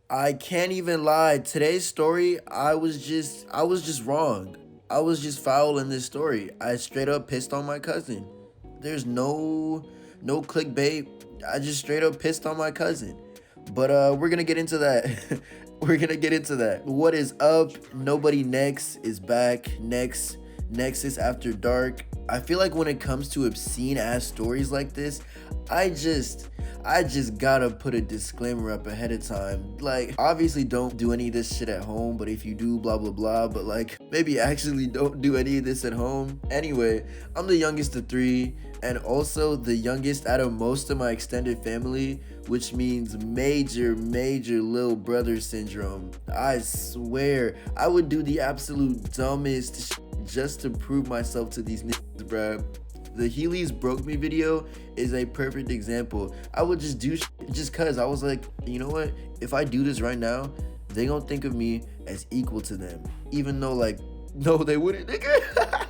I can't even lie. Today's story, I was just wrong. I was just foul in this story. I straight up pissed on my cousin. There's no clickbait. I just straight up pissed on my cousin. But we're gonna get into that. We're gonna get into that. What is up? Nobody Next is back. Nexus After Dark. I feel like when it comes to obscene ass stories like this, I just I just gotta put a disclaimer up ahead of time. Like, obviously don't do any of this shit at home, but if you do, blah blah blah. But like, maybe actually don't do any of this at home. Anyway, I'm the youngest of three, and also the youngest out of most of my extended family, which means major little brother syndrome. I swear, I would do the absolute dumbest just to prove myself to these niggas, bruh. The Heelys broke me video is a perfect example. I would just do just cause I was like, you know what? If I do this right now, they gonna think of me as equal to them. Even though like, no, they wouldn't, nigga.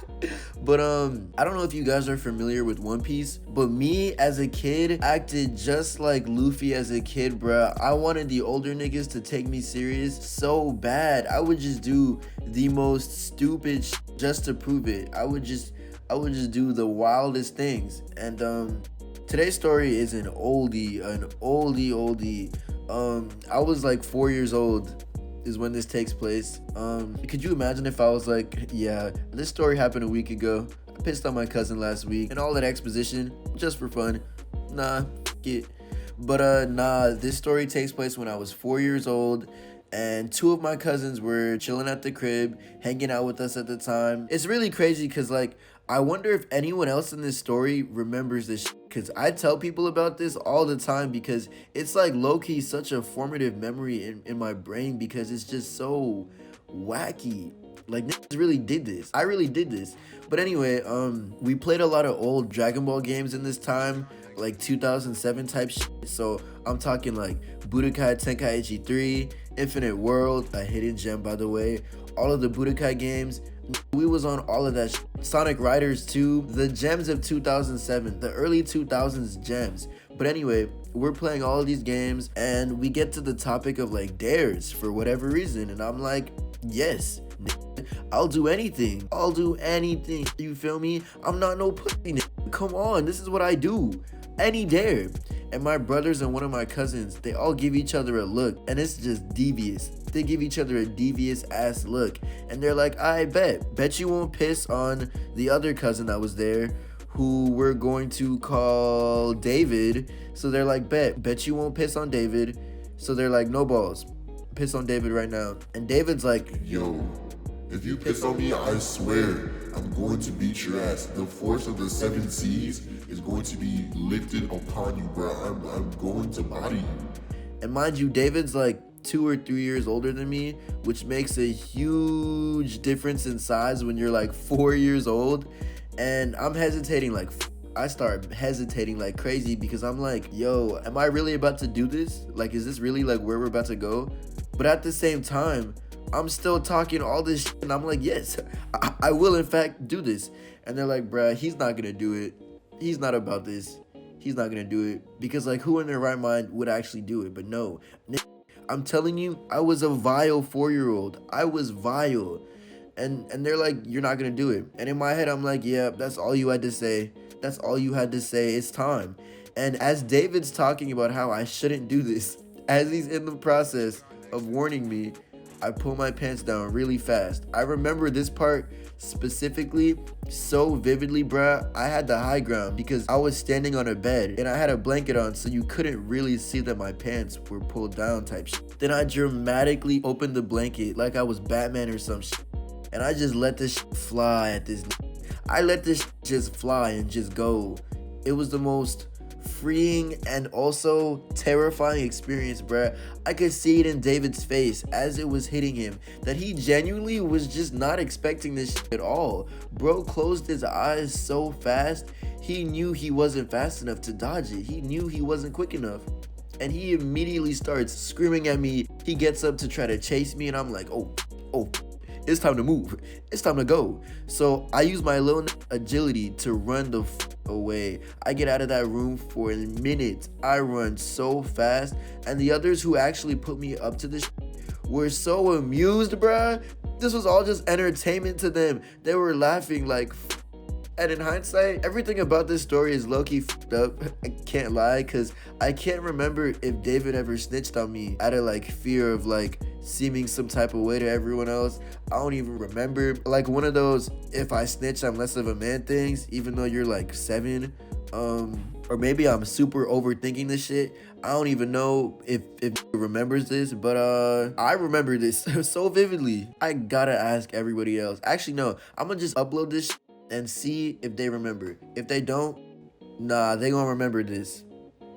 But I don't know if you guys are familiar with One Piece, but me as a kid acted just like Luffy as a kid, bruh. I wanted the older niggas to take me serious so bad. I would just do the most stupid just to prove it. I would just do the wildest things. And today's story is an oldie. I was like 4 years old is when this takes place. Could you imagine if I was like, yeah, this story happened a week ago. I pissed on my cousin last week and all that exposition just for fun. Nah, f it. But nah, this story takes place when I was 4 years old, and two of my cousins were chilling at the crib, hanging out with us at the time. It's really crazy because like, I wonder if anyone else in this story remembers this because I tell people about this all the time because it's like low-key such a formative memory in my brain because it's just so wacky. Like, niggas really did this. I really did this. But anyway, we played a lot of old Dragon Ball games in this time, like 2007 type shit. So I'm talking like Budokai Tenkaichi 3, Infinite World, a hidden gem by the way, all of the Budokai games. We was on all of that shit. Sonic Riders 2, the gems of 2007, the early 2000s gems. But anyway, we're playing all of these games and we get to the topic of like dares for whatever reason. And I'm like, yes, I'll do anything. I'll do anything. You feel me? I'm not no pussy. Come on, this is what I do. Any dare. And my brothers and one of my cousins, they all give each other a look, and it's just devious. They give each other a devious ass look, and they're like, I bet you won't piss on the other cousin that was there, who we're going to call David. So they're like, bet you won't piss on David. So they're like, no balls, piss on David right now. And David's like, Yo, if you piss on me, I swear I'm going to beat your ass. The force of the seven seas is going to be lifted upon you, bro. I'm going to body you. and mind you, David's like 2 or 3 years older than me, which makes a huge difference in size when you're like 4 years old. And I'm hesitating like I start hesitating like crazy because I'm like, yo, am I really about to do this? Like, is this really like where we're about to go? But at the same time, I'm still talking all this shit, and I'm like, yes, I will in fact do this. And they're like, bruh, he's not gonna do it. He's not about this. He's not gonna do it. Because like, who in their right mind would actually do it? But no, I'm telling you, I was a vile 4-year-old. I was vile. And they're like, you're not gonna do it. And in my head, I'm like, yeah, that's all you had to say. That's all you had to say. It's time. And as David's talking about how I shouldn't do this, as he's in the process of warning me, I pull my pants down really fast. I remember this part specifically so vividly, bruh. I had the high ground because I was standing on a bed and I had a blanket on, so you couldn't really see that my pants were pulled down type shit. Then I dramatically opened the blanket like I was Batman or some shit, and I just let this shit fly at this. I let this shit just fly and just go. It was the most freeing and also terrifying experience, bruh. I could see it in David's face as it was hitting him that he genuinely was just not expecting this shit at all. Bro closed his eyes so fast, he knew he wasn't fast enough to dodge it. He knew he wasn't quick enough. And he immediately starts screaming at me. He gets up to try to chase me, and I'm like, oh, it's time to move. It's time to go. So I use my little agility to run the away. I get out of that room for a minute. I run so fast, and the others who actually put me up to this were so amused, bruh. This was all just entertainment to them. They were laughing like. And in hindsight, everything about this story is low-key f***ed up. I can't lie, because I can't remember if David ever snitched on me out of like fear of like seeming some type of way to everyone else. I don't even remember. Like one of those, if I snitch, I'm less of a man things, even though you're like 7. Or maybe I'm super overthinking this shit. I don't even know if remembers this, but I remember this so vividly. I gotta ask everybody else. Actually, no, I'm gonna just upload this shit and see if they remember. If they don't, nah, they gonna remember this.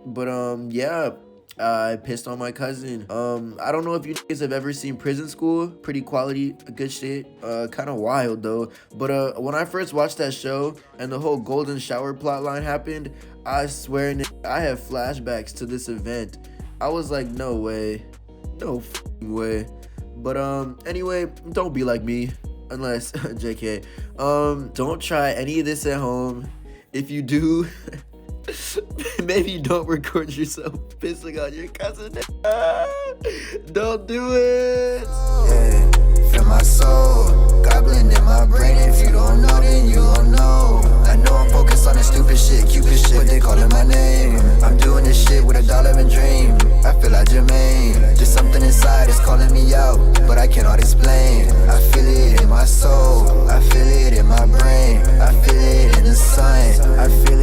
But yeah, I pissed on my cousin. I don't know if you guys have ever seen Prison School. Pretty quality, good shit. Kind of wild though. But when I first watched that show and the whole golden shower plot line happened, I swear I have flashbacks to this event. I was like, no way, no f***ing way. But anyway, don't be like me. Unless, JK, don't try any of this at home. If you do, maybe don't record yourself pissing on your cousin. Don't do it. Yeah, feel my soul, goblin in my brain. If you don't know, then you don't know. I know I'm focused on the stupid shit, cupid shit, but they calling my name. I'm doing this shit with $1 and dream. I feel like Jermaine. There's something inside that's calling me out, but I cannot explain. I feel it in my soul, I feel it in my brain, I feel it in the sun, I feel